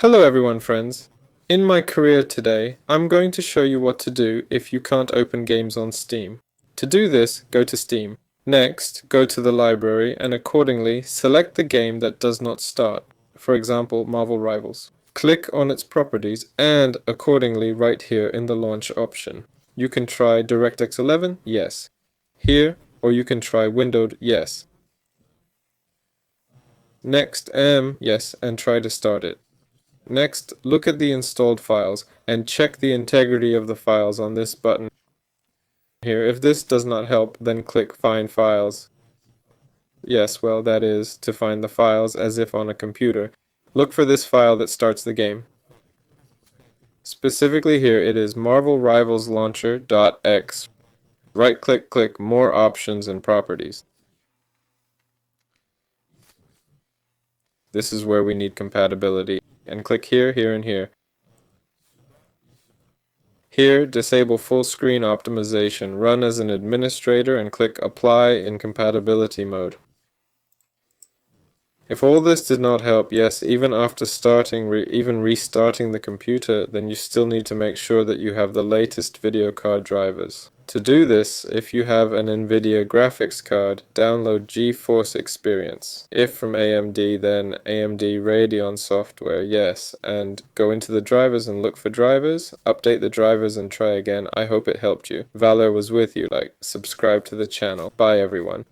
Hello everyone, friends. In my career today, I'm going to show you what to do if you can't open games on Steam. To do this, go to Steam. Next, go to the library and accordingly select the game that does not start, for example, Marvel Rivals. Click on its properties and accordingly right here in the launch option. You can try DirectX 11, yes. Here, or you can try windowed, yes. Next, yes, and try to start it. Next, look at the installed files and check the integrity of the files on this button here. If this does not help, then click Find Files. Yes, well, that is to find the files as if on a computer. Look for this file that starts the game. Specifically here, it is Marvel Rivals Launcher.x. Right-click, click More Options and Properties. This is where we need compatibility. And click here, here, and here. Here, disable full screen optimization. Run as an administrator and click Apply in compatibility mode. If all this did not help, yes, even after even restarting the computer, then you still need to make sure that you have the latest video card drivers. To do this, if you have an NVIDIA graphics card, download GeForce Experience. If from AMD, then AMD Radeon software, yes, and go into the drivers and look for drivers, update the drivers and try again. I hope it helped you. Valor was with you, subscribe to the channel. Bye everyone.